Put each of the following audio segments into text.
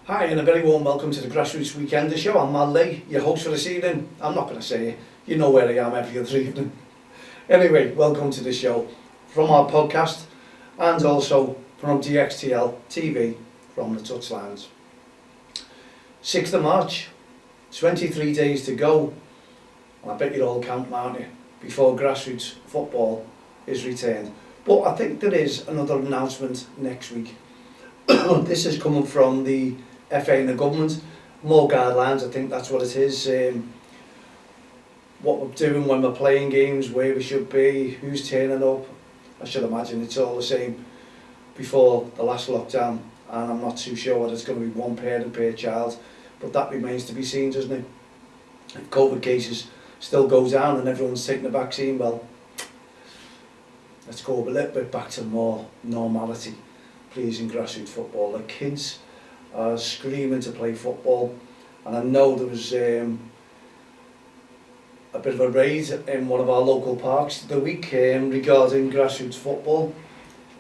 Hi and a very warm welcome to the Grassroots Weekender Show. I'm Mal Lee, your host for this evening. I'm not going to say it, you know where I am every other evening. Anyway, welcome to the show from our podcast and also from DXTL TV from the touchlines. 6th of March, 23 days to go, and I bet you're all counting, aren't you, before Grassroots football is returned. But I think there is another announcement next week. This is coming from the FA and the government, more guidelines. I think that's what it is. What we're doing when we're playing games, where we should be, who's turning up. I should imagine it's all the same before the last lockdown, and I'm not too sure whether it's going to be one parent per child, but that remains to be seen, doesn't it? If COVID cases still go down and everyone's taking the vaccine, well, let's go a little bit back to more normality, please, in grassroots football. The kids are screaming to play football, and I know there was a bit of a raid in one of our local parks the week regarding grassroots football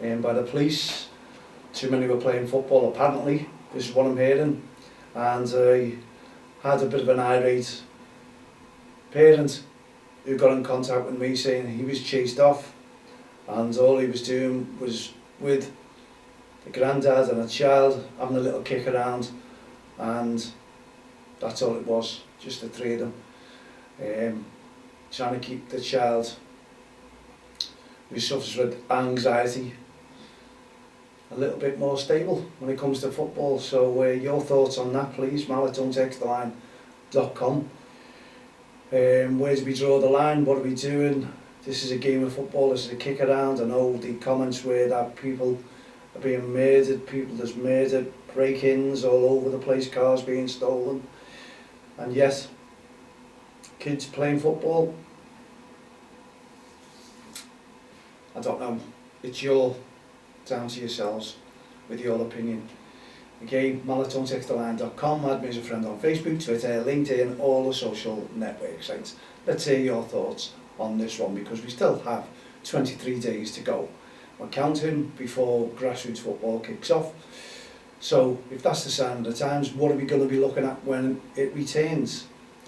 by the police. Too many were playing football apparently, this is what I'm hearing, and I had a bit of an irate parent who got in contact with me saying he was chased off and all he was doing was with the granddad and a child having a little kick around, and that's all it was, just the three of them, trying to keep the child who suffers with anxiety a little bit more stable when it comes to football. So your thoughts on that, please, mal@don'ttexttheline.com. Where do we draw the line? What are we doing? This is a game of football, this is a kick around. I know the comments were that people are being murdered, there's murder, break-ins all over the place, cars being stolen, and yet kids playing football. I don't know, it's down to yourselves with your opinion. Again, mal@don'ttexttheline.com, add me as a friend on Facebook, Twitter, LinkedIn, all the social network sites. Let's hear your thoughts on this one, because we still have 23 days to go. We're counting before grassroots football kicks off. So if that's the sign of the times, what are we going to be looking at when it returns?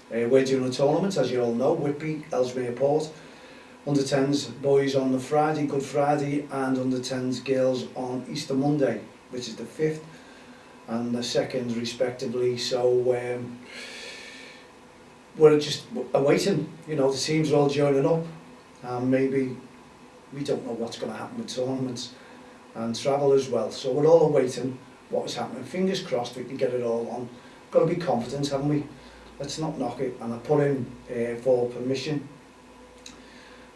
We're doing a tournament, as you all know, Whitby, Ellesmere Port. Under 10s boys on the Friday, Good Friday, and under 10s girls on Easter Monday, which is the 5th and the 2nd respectively. So we're just awaiting, the teams are all joining up, and maybe we don't know what's going to happen with tournaments and travel as well. So we're all awaiting what is happening. Fingers crossed we can get it all on. Got to be confident, haven't we? Let's not knock it. And I put in for permission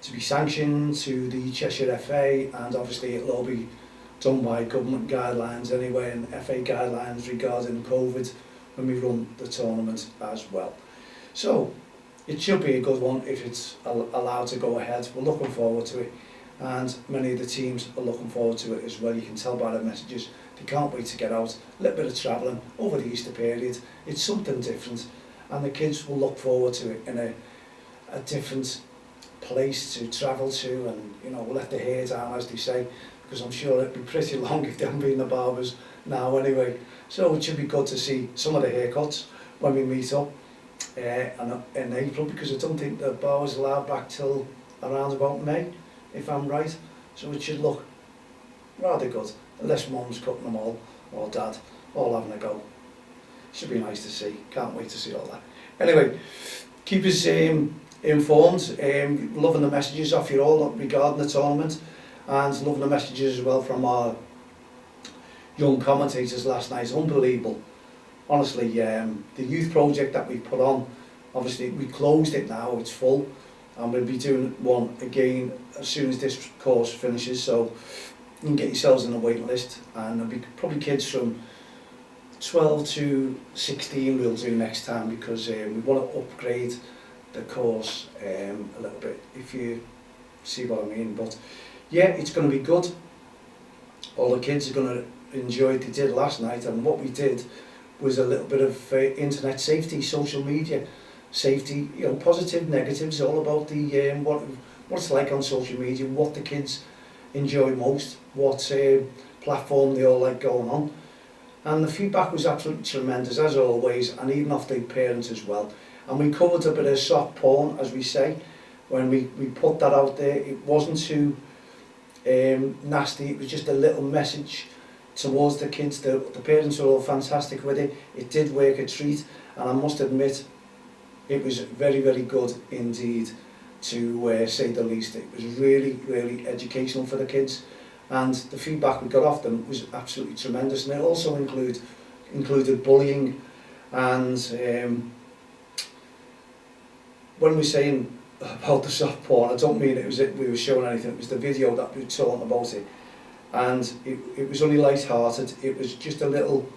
to be sanctioned to the Cheshire FA, and obviously it'll all be done by government guidelines anyway, and FA guidelines regarding COVID when we run the tournament as well. So it should be a good one if it's allowed to go ahead. We're looking forward to it, and many of the teams are looking forward to it as well. You can tell by the messages, they can't wait to get out. A little bit of travelling over the Easter period, it's something different, and the kids will look forward to it in a different place to travel to, and we'll let the hair down, as they say, because I'm sure it'd be pretty long if they haven't been the barbers now anyway. So it should be good to see some of the haircuts when we meet up in April, because I don't think the barbers are allowed back till around about May, if I'm right. So it should look rather good, unless mum's cutting them all, or dad, all having a go. Should be nice to see, can't wait to see all that. Anyway, keep us informed, loving the messages off you all regarding the tournament, and loving the messages as well from our young commentators last night. Unbelievable, honestly. The youth project that we put on, obviously we closed it now, it's full, and we'll be doing one again as soon as this course finishes, so you can get yourselves on the waiting list, and there'll be probably kids from 12 to 16 we'll do next time, because we want to upgrade the course a little bit, if you see what I mean. But yeah, it's going to be good. All the kids are going to enjoy it. They did last night, and what we did was a little bit of internet safety, social media safety, positive, negatives, all about the what it's like on social media, what the kids enjoy most, what platform they all like going on. And the feedback was absolutely tremendous, as always, and even off the parents as well. And we covered a bit of soft porn, as we say, when we put that out there. It wasn't too nasty, it was just a little message towards the kids. The parents were all fantastic with it. It did work a treat, and I must admit, it was very, very good indeed, to say the least. It was really, really educational for the kids, and the feedback we got off them was absolutely tremendous. And it also included bullying, and when we're saying about the soft porn, I don't mean we were showing anything. It was the video that we were talking about it, and it was only light-hearted. It was just a little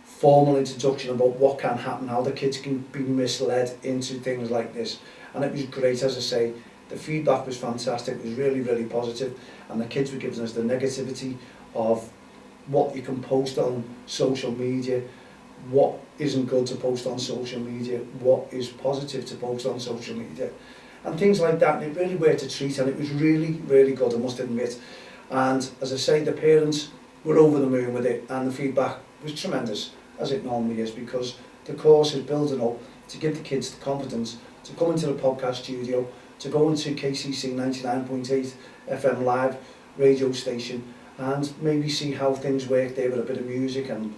formal introduction about what can happen, how the kids can be misled into things like this. And it was great, as I say. The feedback was fantastic. It was really, really positive, and the kids were giving us the negativity of what you can post on social media, what isn't good to post on social media, what is positive to post on social media, and things like that. And it really worked a treat, and it was really, really good, I must admit. And as I say, the parents were over the moon with it, and the feedback was tremendous, as it normally is, because the course is building up to give the kids the confidence to come into the podcast studio, to go into KCC 99.8 FM live radio station, and maybe see how things work there with a bit of music, and,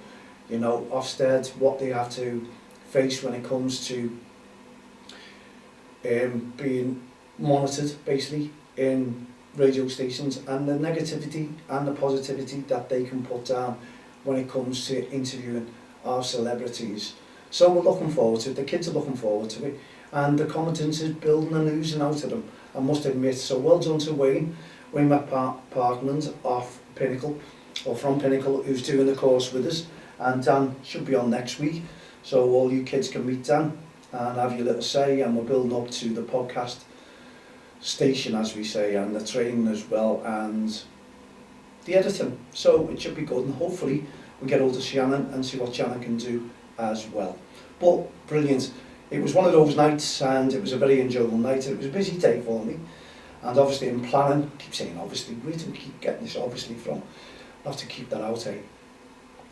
you know, Ofsted, what they have to face when it comes to being monitored, basically, in radio stations, and the negativity and the positivity that they can put down when it comes to interviewing our celebrities. So we're looking forward to it, the kids are looking forward to it, and the confidence is building and oozing out of them, I must admit. So well done to Wayne Parkland off Pinnacle, or from Pinnacle, who's doing the course with us, and Dan should be on next week, so all you kids can meet Dan and have your little say, and we're building up to the podcast station, as we say, and the training as well, and the editing. So it should be good, and hopefully we get hold of Shannon and see what Shannon can do as well. But brilliant. It was one of those nights, and it was a very enjoyable night. It was a busy day for me, and obviously in planning, I keep saying obviously, where do we keep getting this obviously from? I'll have to keep that out, eh?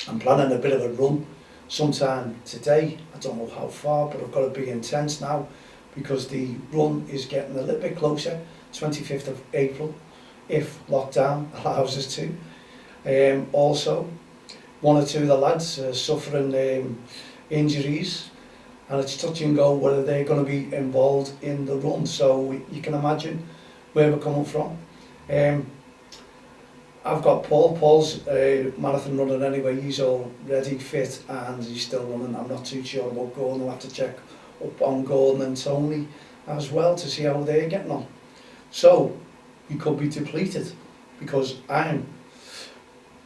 I'm planning a bit of a run sometime today. I don't know how far, but I've got to be intense now, because the run is getting a little bit closer, 25th of April, if lockdown allows us to. Also, one or two of the lads are suffering injuries, and it's touch and go whether they're going to be involved in the run, so you can imagine where we're coming from. I've got Paul's marathon running anyway. He's all ready, fit, and he's still running. I'm not too sure about Gordon. I'll have to check up on Gordon and Tony as well to see how they're getting on. So we could be depleted, because I'm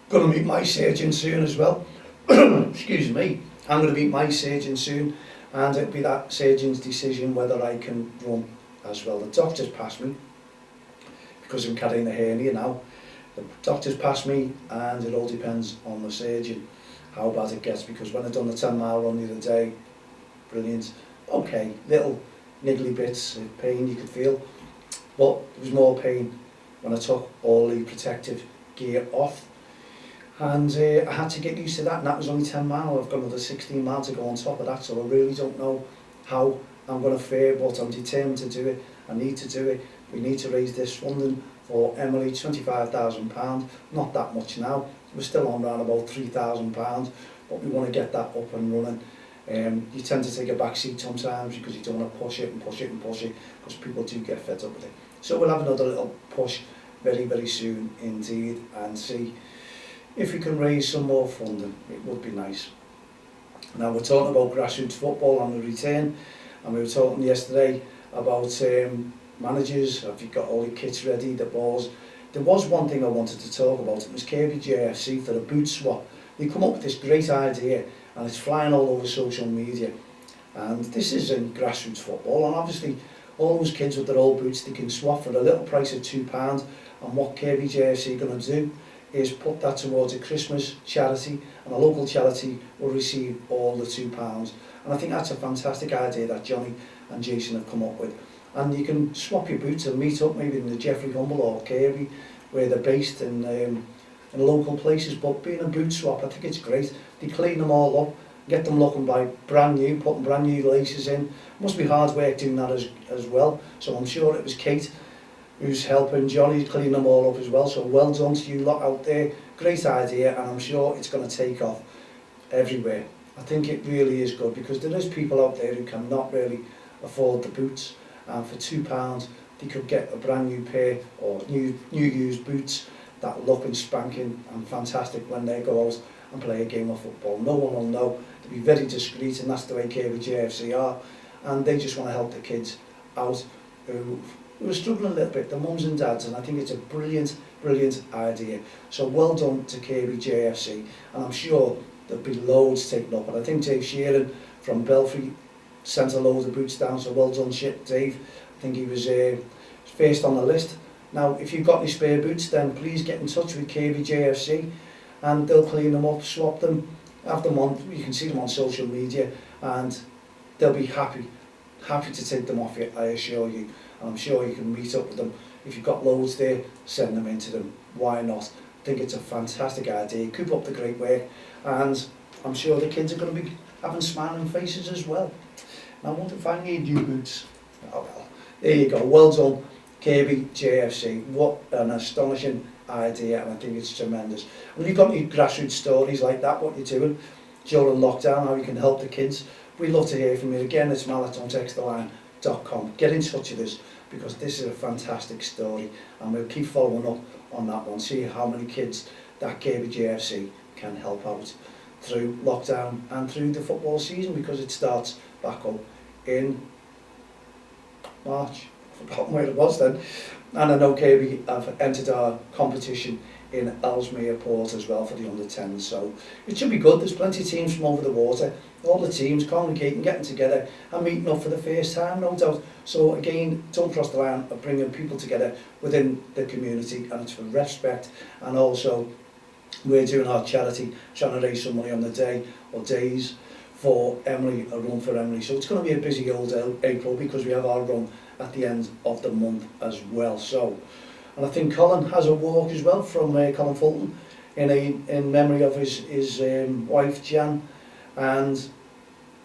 going to meet my surgeon soon as well. Excuse me. I'm going to meet my surgeon soon, and it'll be that surgeon's decision whether I can run as well. The doctor's passed me, because I'm carrying a hernia now. The doctor's passed me, and it all depends on the surgeon how bad it gets, because when I done the 10-mile run the other day, brilliant, okay, little niggly bits of pain you could feel, but there was more pain when I took all the protective gear off, and I had to get used to that, and that was only 10 miles. I've got another 16 miles to go on top of that, so I really don't know how I'm going to fare, but I'm determined to do it. I need to do it. We need to raise this funding for Emily, £25,000, not that much now. We're still on around about £3,000, but we want to get that up and running. You tend to take a back seat sometimes, because you don't want to push it and push it and push it, because people do get fed up with it. So we'll have another little push very, very soon indeed, and see if we can raise some more funding. It would be nice. Now we're talking about grassroots football on the return, and we were talking yesterday about managers. Have you got all your kits ready, the balls? There was one thing I wanted to talk about. It was Kirby JFC for a boot swap. They come up with this great idea, and it's flying all over social media. And this is in grassroots football, and obviously all those kids with their old boots, they can swap for a little price of £2. And what Kirby JFC are going to do is put that towards a Christmas charity, and a local charity will receive all the £2. And I think that's a fantastic idea that Johnny and Jason have come up with. And you can swap your boots and meet up maybe in the Jeffrey Humble or Kirby, where they're based in local places. But being a boot swap, I think it's great. they clean them all up, get them looking like brand new, putting brand new laces in. Must be hard work doing that as well. So I'm sure it was Kate who's helping Johnny clean them all up as well. So well done to you lot out there. Great idea, and I'm sure it's going to take off everywhere. I think it really is good, because there is people out there who cannot really afford the boots, and for £2 they could get a brand new pair or new used boots that look and spanking and fantastic when they go out and play a game of football. No one will know. They'll be very discreet, and that's the way KBJFC are, and they just want to help the kids out who are struggling a little bit, the mums and dads, and I think it's a brilliant idea. So well done to KBJFC, and I'm sure there'll be loads taken up, and I think Dave Sheeran from Belfry sent a load of boots down, so well done Dave. I think he was first on the list. Now if you've got any spare boots, then please get in touch with KBJFC and they'll clean them up, swap them, have them on, you can see them on social media, and they'll be happy to take them off you, I assure you. And I'm sure you can meet up with them. If you've got loads there, send them into them. Why not? I think it's a fantastic idea. Keep up the great work, and I'm sure the kids are going to be having smiling faces as well. Now, I wonder if I need new boots. Oh well, there you go. Well done, KBJFC. What an astonishing idea, and I think it's tremendous. And if you've got any grassroots stories like that, what you're doing during lockdown, how you can help the kids, we'd love to hear from you. Again, it's mal@don'ttextheline.com. Get in touch with us, because this is a fantastic story, and we'll keep following up on that one, see how many kids that KBJFC can help out through lockdown and through the football season, because it starts back up in March. I've forgotten where it was then. And I know KB have entered our competition in Ellesmere Port as well for the under-10s, so it should be good. There's plenty of teams from over the water, all the teams congregating, getting together and meeting up for the first time, no doubt. So again, Don't Cross the Line of bringing people together within the community, and it's for respect, and also we're doing our charity, trying to raise some money on the day or days for Emily, a run for Emily. So it's going to be a busy old April, because we have our run at the end of the month as well. So, and I think Colin has a walk as well from Colin Fulton in memory of his wife Jan, and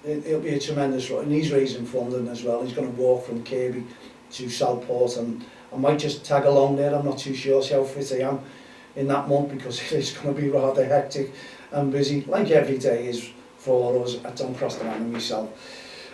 it'll be a tremendous run. And he's raising funding as well. He's going to walk from Kirby to Southport, and I might just tag along there. I'm not too sure, see how fit I am in that month, because it is going to be rather hectic and busy, like every day is for us at Don't Cross the Line and myself.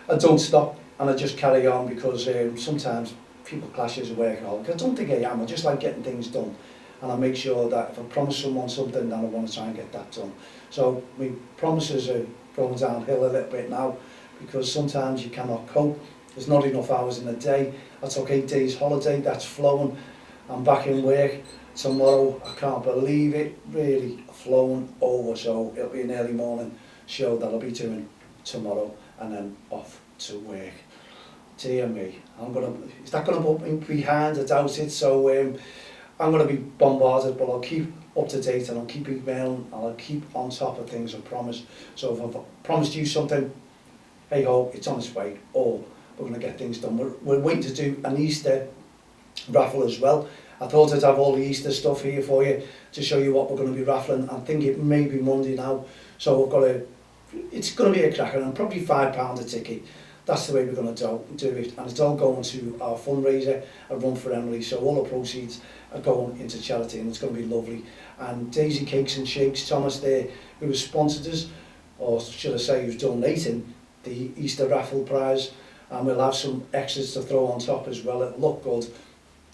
I don't stop, and I just carry on, because sometimes people clash as a workaholic. I don't think I am. I just like getting things done, and I make sure that if I promise someone something, then I want to try and get that done. So my promises are going downhill a little bit now, because sometimes you cannot cope. There's not enough hours in the day. I took 8 days holiday, that's flown. I'm back in work tomorrow. I can't believe it, really flown over. So it'll be an early morning show that I'll be doing tomorrow, and then off to work. Dear me, is that going to put me behind? I doubt it. So I'm going to be bombarded, but I'll keep up to date, and I'll keep emailing, and I'll keep on top of things, I promise. So if I've promised you something, hey ho, it's on its way, or we're going to get things done. We're waiting to do an Easter raffle as well. I thought I'd have all the Easter stuff here for you to show you what we're going to be raffling. I think it may be Monday now, so it's going to be a cracker, and probably £5 a ticket. That's the way we're going to do it, and it's all going to our fundraiser, a run for Emily. So all the proceeds are going into charity, and it's going to be lovely. And Daisy Cakes and Shakes, Thomas there, who has sponsored us, or should I say who's donating the Easter raffle prize, and we'll have some extras to throw on top as well. It'll look good.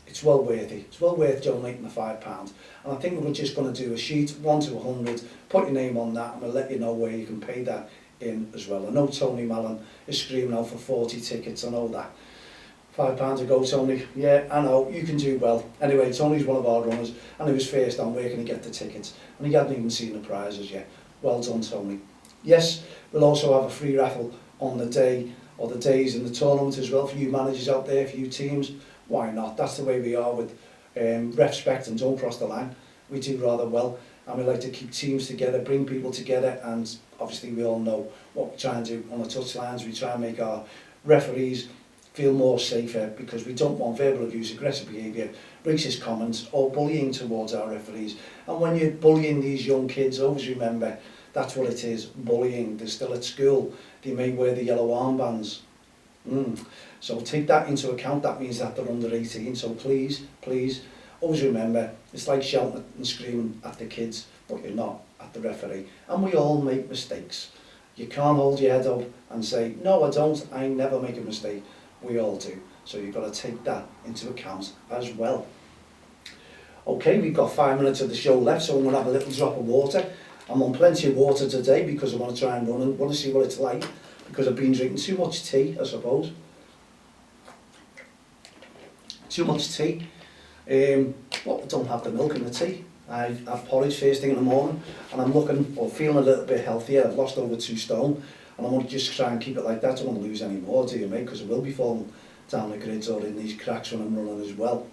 It's well worth it. It's well worth donating the £5. And I think we're just going to do a sheet, 1 to 100, put your name on that, and we'll let you know where you can pay that in as well. I know Tony Mallon is screaming out for 40 tickets, I know that. £5 to go, Tony. Yeah, I know, you can do well. Anyway, Tony's one of our runners, and he was first on where can he get the tickets, and he hadn't even seen the prizes yet. Well done, Tony. Yes, we'll also have a free raffle on the day, or the days in the tournament as well, for you managers out there, for you teams. Why not? That's the way we are with Respect and Don't Cross the Line. We do rather well, and we like to keep teams together, bring people together, and obviously we all know what we try and do on the touchlines. We try and make our referees feel more safer, because we don't want verbal abuse, aggressive behaviour, racist comments or bullying towards our referees. And when you're bullying these young kids, always remember That's what it is, bullying. They're still at school, they may wear the yellow armbands. So take that into account. That means that they're under 18, so please, please, always remember, it's like shouting and screaming at the kids, but you're not at the referee. And we all make mistakes. You can't hold your head up and say, no I don't, I never make a mistake. We all do. So you've got to take that into account as well. Okay, we've got 5 minutes of the show left, so I'm going to have a little drop of water. I'm on plenty of water today because I want to try and run and want to see what it's like, because I've been drinking too much tea, I suppose. Too much tea. Well, I don't have the milk in the tea. I have porridge first thing in the morning, and I'm looking or feeling a little bit healthier. I've lost over 2 stone, and I want to just try and keep it like that. I don't want to lose any more, do you, mate? Because I will be falling down the grids or in these cracks when I'm running as well.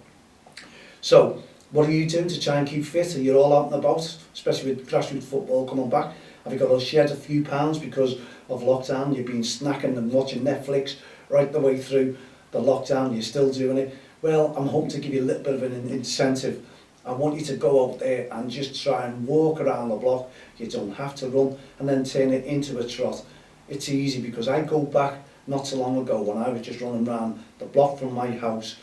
So, what are you doing to try and keep fit? Are you all out and about, especially with grassroots football coming back? Have you got to shed a few pounds because of lockdown? You've been snacking and watching Netflix right the way through the lockdown. You're still doing it. Well, I'm hoping to give you a little bit of an incentive. I want you to go out there and just try and walk around the block. You don't have to run and then turn it into a trot. It's easy, because I go back not so long ago when I was just running around the block from my house,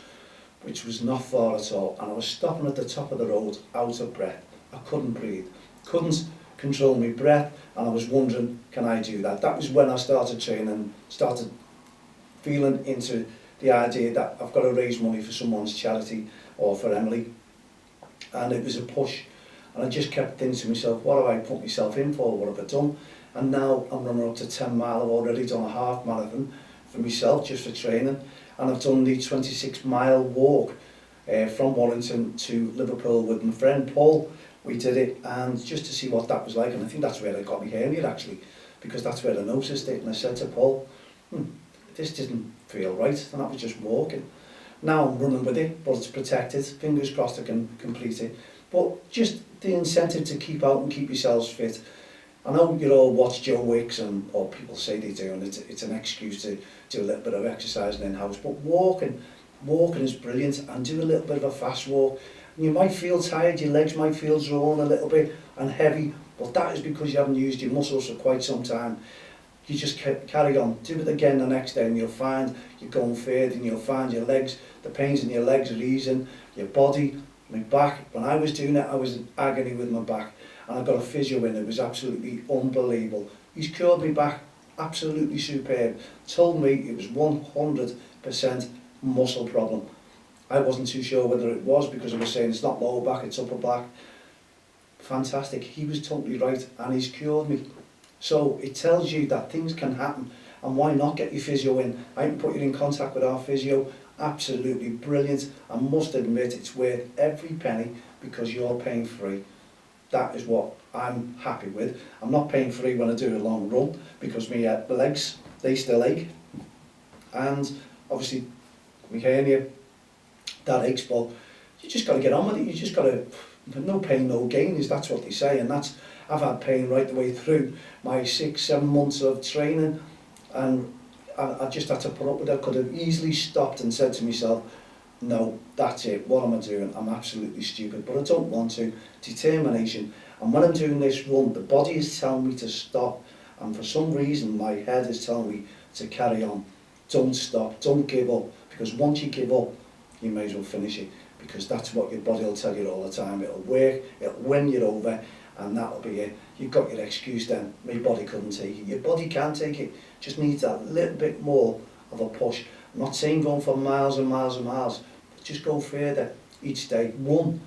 which was not far at all, and I was stopping at the top of the road out of breath. I couldn't breathe, couldn't control my breath, and I was wondering, can I do that? That was when I started training, started feeling into the idea that I've got to raise money for someone's charity or for Emily, and it was a push. And I just kept thinking to myself, what have I put myself in for? What have I done? And now I'm running up to 10 mile. I've already done a half marathon for myself, just for training. And I've done the 26-mile walk from Warrington to Liverpool with my friend Paul. We did it, and just to see what that was like. And I think that's where I got my hernia, actually, because that's where I noticed it. And I said to Paul, this didn't feel right. And I was just walking. Now I'm running with it, but it's protected. Fingers crossed I can complete it. But just the incentive to keep out and keep yourselves fit. I know you all watch Joe Wicks, or people say they do, and it's an excuse to do a little bit of exercising in-house, but walking is brilliant, and do a little bit of a fast walk. And you might feel tired, your legs might feel drawn a little bit and heavy, but that is because you haven't used your muscles for quite some time. You just carry on, do it again the next day, and you'll find you're going further, and you'll find your legs, the pains in your legs are easing, your body, my back. When I was doing it, I was in agony with my back, and I got a physio in. It was absolutely unbelievable. He's cured me back, absolutely superb. Told me it was 100% muscle problem. I wasn't too sure whether it was, because I was saying it's not lower back, it's upper back. Fantastic. He was totally right, and he's cured me. So it tells you that things can happen, and why not get your physio in? I can put you in contact with our physio. Absolutely brilliant. I must admit it's worth every penny, because you're paying free. That is what I'm happy with. I'm not paying free when I do a long run, because my legs, they still ache, and obviously my hernia, that aches, but you just got to get on with it. You just got to, no pain, no gain, that's what they say, and that's, I've had pain right the way through my 6-7 months of training, and I just had to put up with it. I could have easily stopped and said to myself, no, that's it, what am I doing? I'm absolutely stupid, but I don't want to. Determination. And when I'm doing this run, the body is telling me to stop, and for some reason my head is telling me to carry on. Don't stop, don't give up, because once you give up, you may as well finish it, because that's what your body will tell you all the time. It'll work, it'll win you over, and that'll be it. You've got your excuse then. My body couldn't take it. Your body can take it, just needs that little bit more of a push. I'm not saying going for miles and miles and miles, but just go further each day. Run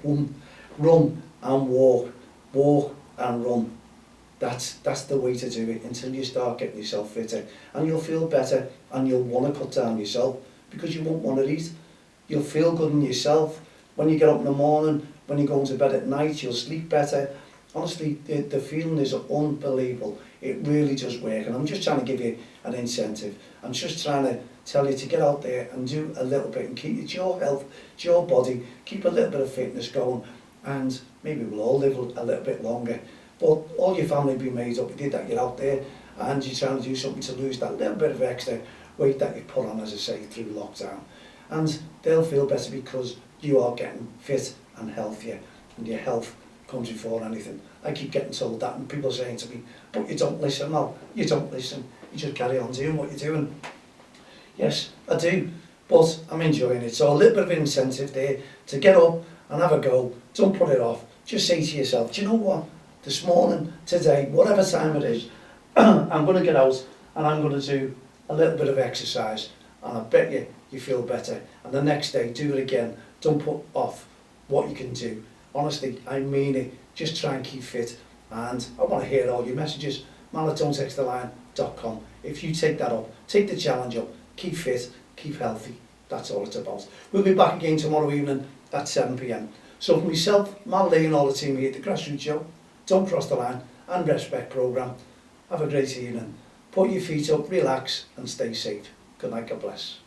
and walk and run. That's the way to do it, until you start getting yourself fitter, and you'll feel better, and you'll want to cut down yourself, because you won't want to eat. You'll feel good in yourself. When you get up in the morning, when you're going to bed at night, you'll sleep better. Honestly, the feeling is unbelievable. It really does work, and I'm just trying to give you an incentive. I'm just trying to tell you to get out there and do a little bit, and keep, it's your health, it's your body, keep a little bit of fitness going, and maybe we'll all live a little bit longer. But all your family will be made up. You did that, you're out there, and you're trying to do something to lose that little bit of extra weight that you put on, as I say, through lockdown. And they'll feel better, because you are getting fit and healthier, and your health comes before anything. I keep getting told that, and people saying to me, but you don't listen. Well, you don't listen. You just carry on doing what you're doing. Yes, I do, but I'm enjoying it. So a little bit of incentive there to get up and have a go. Don't put it off. Just say to yourself, do you know what? This morning, today, whatever time it is, I'm going to get out and I'm going to do a little bit of exercise, and I bet you feel better. And the next day, do it again. Don't put off what you can do. Honestly, I mean it. Just try and keep fit. And I want to hear all your messages. marathontexttheline.com. If you take that up, take the challenge up, keep fit, keep healthy. That's all it's about. We'll be back again tomorrow evening at 7 p.m. So for myself, Mal Lee and all the team here at the Grassroots Show, Don't Cross the Line and Respect programme, have a great evening. Put your feet up, relax and stay safe. Good night, God bless.